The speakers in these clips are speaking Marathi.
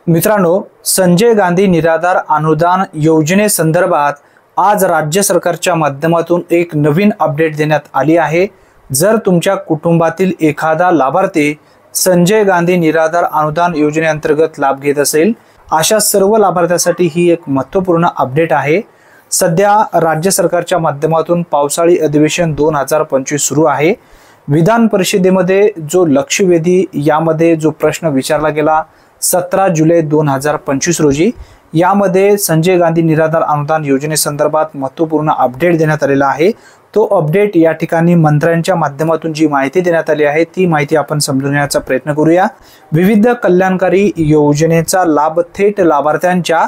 मित्रांनो, संजय गांधी निराधार अनुदान योजनेसंदर्भात आज राज्य सरकारच्या माध्यमातून एक नवीन अपडेट देण्यात आली आहे। जर तुमच्या कुटुंबातील एखादा लाभार्थी संजय गांधी निराधार अनुदान योजनेअंतर्गत लाभ घेत असेल, अशा सर्व लाभार्थ्यांसाठी ही एक महत्त्वपूर्ण अपडेट आहे। सध्या राज्य सरकारच्या माध्यमातून पावसाळी अधिवेशन 2025 सुरू आहे। विधान परिषदेमध्ये जो लक्षवेधी यामध्ये जो प्रश्न विचारला गेला 17 जुलै 2025 रोजी, यामध्ये संजय गांधी निराधार अनुदान योजनेसंदर्भात महत्त्वपूर्ण अपडेट देण्यात आलेला आहे। तो अपडेट या ठिकाणी मंत्र्यांच्या माध्यमातून जी माहिती देण्यात आली आहे ती माहिती आपण समजून घेण्याचा प्रयत्न करूया। विविध कल्याणकारी योजनेचा लाभ थेट लाभार्थ्यांच्या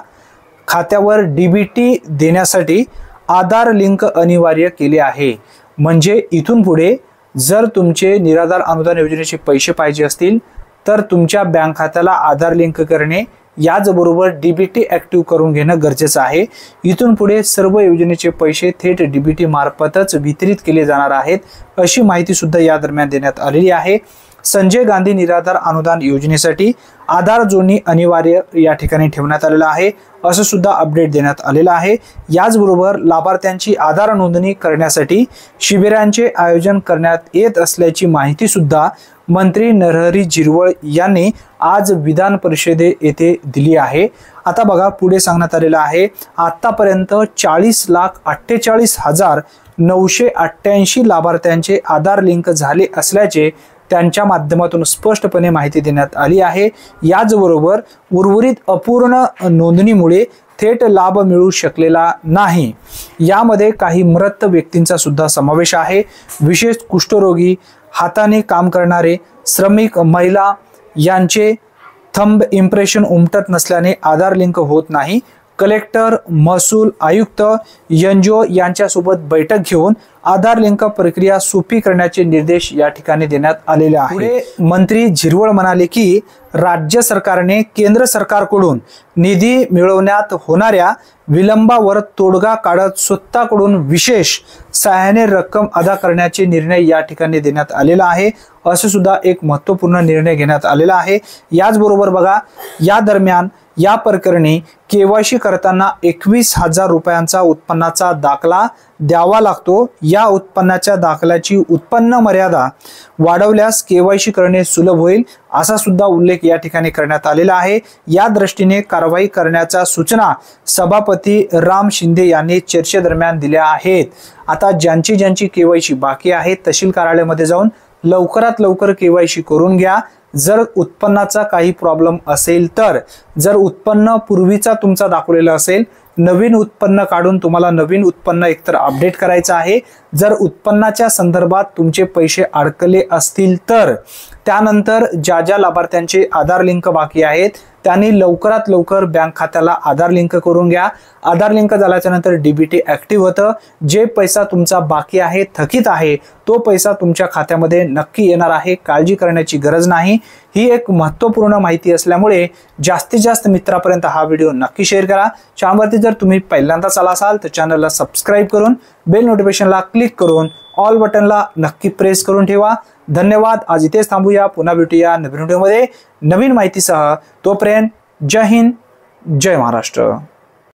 खात्यावर डीबीटी देण्यासाठी आधार लिंक अनिवार्य केले आहे। म्हणजे इथून पुढे जर तुमचे निराधार अनुदान योजनेचे पैसे पाहिजे असतील तर तुमच्या बँक खात्याला आधार लिंक करणे, याचबरोबर डीबीटी ऍक्टिव्ह करून घेणं गरजेचं आहे। इथून पुढे सर्व योजनेचे पैसे थेट डीबीटी मार्फतच वितरित केले जाणार आहेत, अशी माहिती सुद्धा या दरम्यान देण्यात आलेली आहे। संजय गांधी निराधार अनुदान योजनेसाठी आधार जोडणी अनिवार्य या ठिकाणी ठेवण्यात आलेलं आहे, असं सुद्धा अपडेट देण्यात आलेलं आहे। याचबरोबर लाभार्थ्यांची आधार नोंदणी करण्यासाठी शिबिरांचे आयोजन करण्यात येत असल्याची माहिती सुद्धा मंत्री नरहरी झिरवळ यांनी आज विधान परिषदे येथे दिली आहे। आता बघा पुढे सांगण्यात आलेलं आहे, आतापर्यंत 40,48,988 लाभार्थ्यांचे आधार लिंक झाले असल्याचे त्यांच्या माध्यमातून स्पष्टपणे माहिती देण्यात आली आहे। याचबरोबर उर्वरित अपूर्ण नोंदणीमुळे थेट लाभ मिळू शकलेला नाही। यामध्ये काही मृत व्यक्तींचा सुद्धा समावेश आहे। विशेष कुष्ठरोगी, हाताने काम करणारे, श्रमिक महिला यांचे थंब इम्प्रेशन उमटत नसल्याने आधार लिंक होत नाही। कलेक्टर, महसूल आयुक्त, एनजीओ यांच्यासोबत बैठक घेऊन आधार लिंक प्रक्रिया सोपी करण्याचे निर्देश या ठिकाणी देण्यात आलेले आहेत। मंत्री झिरवळ म्हणाले की राज्य सरकारने केंद्र सरकारकडून निधी मिळवण्यात होणाऱ्या विलंबावर तोडगा काढत स्वतःकडून विशेष सहाय्याने रक्कम अदा करण्याचे निर्णय या ठिकाणी देण्यात आलेला आहे, असं सुद्धा एक महत्त्वपूर्ण निर्णय घेण्यात आलेला आहे। याचबरोबर बघा, या दरम्यान या प्रकरणी केवायसी करताना 21,000 रुपयांचा उत्पन्नाचा दाखला द्यावा लागतो। या उत्पन्नाच्या दाखल्याची उत्पन्न मर्यादा वाढवल्यास केवायसी करणे सुलभ होईल, असा सुद्धा उल्लेख या ठिकाणी करण्यात आलेला आहे। या दृष्टीने कारवाई करण्याच्या सूचना सभापती राम शिंदे यांनी चर्चेदरम्यान दिल्या आहेत। आता ज्यांची केवायसी बाकी आहे तहसील कार्यालयामध्ये जाऊन लवकरात लवकर केवायसी करून घ्या। जर उत्पन्नाचा काही प्रॉब्लेम असेल तर, जर उत्पन्न पूर्वीचा तुमचा दाखवलेला असेल, नवीन उत्पन्न काढून तुम्हाला नवीन उत्पन्न एकतर अपडेट करायचं आहे। जर उत्पन्नाच्या संदर्भात तुमचे पैसे अडकले असतील तर त्यानंतर ज्या लाभार्थ्यांचे आधार लिंक बाकी आहेत त्यांनी लवकरात लवकर बँक खात्याला आधार लिंक करून घ्या। आधार लिंक झाल्याच्या नंतर डीबीटी ऍक्टिव्ह होतं। जे पैसा तुमचा बाकी आहे, थकीत आहे, तो पैसा तुमच्या खात्यामध्ये नक्की येणार आहे, काळजी करण्याची गरज नाही। ही एक महत्त्वपूर्ण माहिती असल्यामुळे जास्तीत जास्त मित्रांपर्यंत हा व्हिडिओ नक्की शेअर करा। चॅनलवरती जर तुम्ही पहिल्यांदाच आला असाल तर चॅनलला सबस्क्राइब करून बेल नोटिफिकेशनला क्लिक करून ऑल बटनला नक्की प्रेस करून ठेवा। धन्यवाद। आज इथेच थांबूया, पुन्हा भेटूया नवीन व्हिडिओमध्ये नवीन माहितीसह। तोपर्यंत जय हिंद, जय महाराष्ट्र।